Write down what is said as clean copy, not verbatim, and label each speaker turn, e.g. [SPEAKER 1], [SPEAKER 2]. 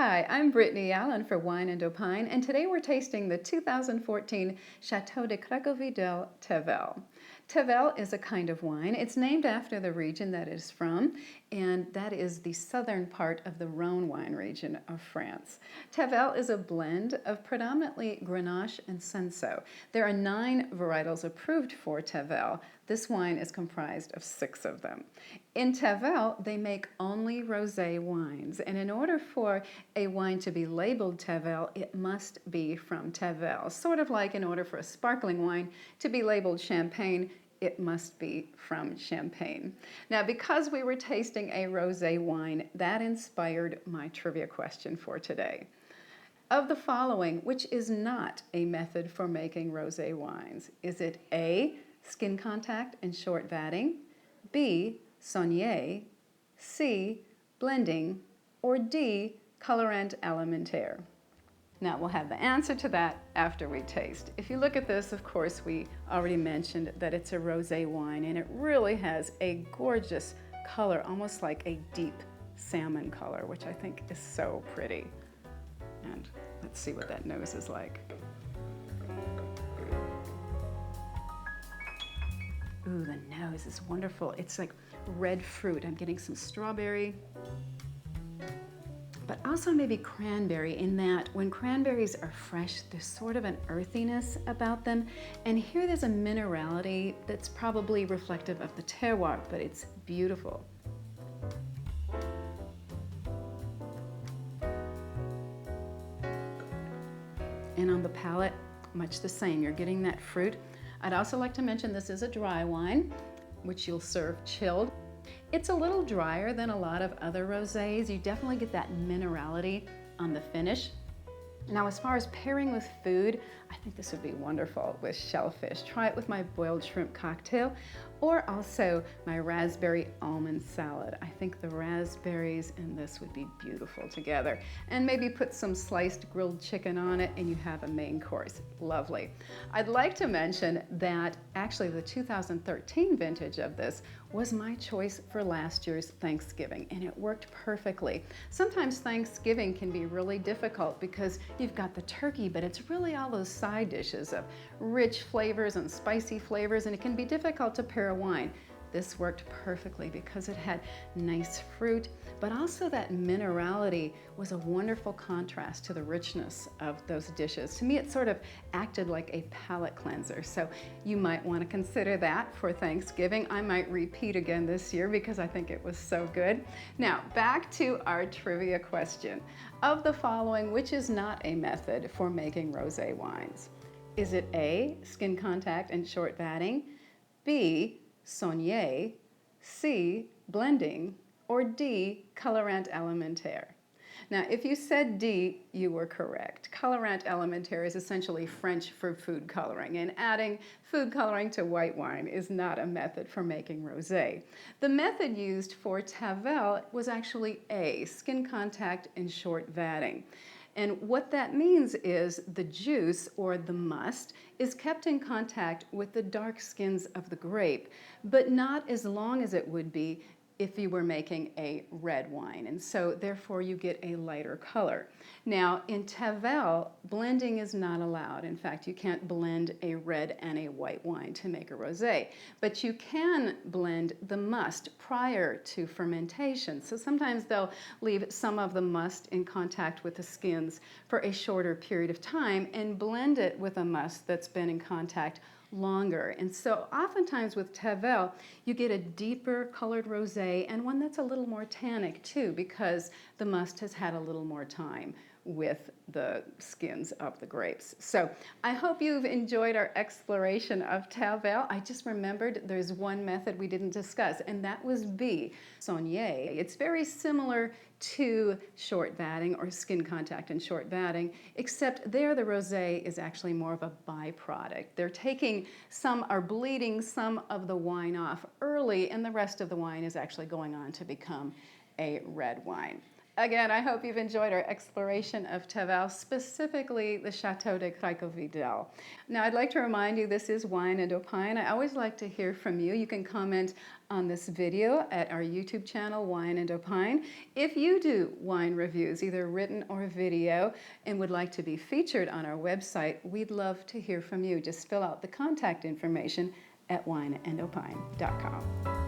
[SPEAKER 1] Hi, I'm Brittany Allyn for Wine and Opine, and today we're tasting the 2014 Chateau de Trinquevedel Tavel. Tavel is a kind of wine. It's named after the region that it is from, and that is the southern part of the Rhone wine region of France. Tavel is a blend of predominantly Grenache and Cinsault. There are 9 varietals approved for Tavel. This wine is comprised of 6 of them. In Tavel, they make only rosé wines, and in order for a wine to be labeled Tavel, it must be from Tavel. Sort of like in order for a sparkling wine to be labeled Champagne, it must be from Champagne. Now, because we were tasting a rosé wine, that inspired my trivia question for today. Of the following, which is not a method for making rosé wines? Is it A, skin contact and short vatting, B, saunier, C, blending, or D, colorant alimentaire? Now we'll have the answer to that after we taste. If you look at this, of course, we already mentioned that it's a rosé wine, and it really has a gorgeous color, almost like a deep salmon color, which I think is so pretty. And let's see what that nose is like. Ooh, the nose is wonderful. It's like red fruit. I'm getting some strawberry, but also maybe cranberry, in that when cranberries are fresh, there's sort of an earthiness about them. And here there's a minerality that's probably reflective of the terroir, but it's beautiful. And on the palate, much the same. You're getting that fruit. I'd also like to mention this is a dry wine, which you'll serve chilled. It's a little drier than a lot of other rosés. You definitely get that minerality on the finish. Now, as far as pairing with food, I think this would be wonderful with shellfish. Try it with my boiled shrimp cocktail, or also my raspberry almond salad. I think the raspberries and this would be beautiful together. And maybe put some sliced grilled chicken on it and you have a main course. Lovely. I'd like to mention that actually the 2013 vintage of this was my choice for last year's Thanksgiving, and it worked perfectly. Sometimes Thanksgiving can be really difficult because you've got the turkey, but it's really all those side dishes of rich flavors and spicy flavors, and it can be difficult to pair a wine. This worked perfectly because it had nice fruit, but also that minerality was a wonderful contrast to the richness of those dishes. To me, it sort of acted like a palate cleanser. So you might want to consider that for Thanksgiving. I might repeat again this year because I think it was so good. Now, back to our trivia question. Of the following, which is not a method for making rosé wines? Is it A, skin contact and short vatting, B, saunier, C, blending, or D, colorant alimentaire? Now, if you said D, you were correct. Colorant alimentaire is essentially French for food coloring, and adding food coloring to white wine is not a method for making rosé. The method used for Tavel was actually A, skin contact and short vatting. And what that means is the juice, or the must, is kept in contact with the dark skins of the grape, but not as long as it would be if you were making a red wine, and so therefore you get a lighter color. Now, in Tavel, blending is not allowed. In fact, you can't blend a red and a white wine to make a rosé, but you can blend the must prior to fermentation. So sometimes they'll leave some of the must in contact with the skins for a shorter period of time and blend it with a must that's been in contact longer. And so oftentimes with Tavel, you get a deeper colored rosé, and one that's a little more tannic too, because the must has had a little more time with the skins of the grapes. So I hope you've enjoyed our exploration of Tavel. I just remembered there's one method we didn't discuss, and that was B, saunier. It's very similar to short vatting or skin contact and short vatting, except there the rosé is actually more of a byproduct. They're taking are bleeding some of the wine off early, and the rest of the wine is actually going on to become a red wine. Again, I hope you've enjoyed our exploration of Tavel, specifically the Chateau de Trinquevedel. Now, I'd like to remind you this is Wine and Opine. I always like to hear from you. You can comment on this video at our YouTube channel, Wine and Opine. If you do wine reviews, either written or video, and would like to be featured on our website, we'd love to hear from you. Just fill out the contact information at wineandopine.com.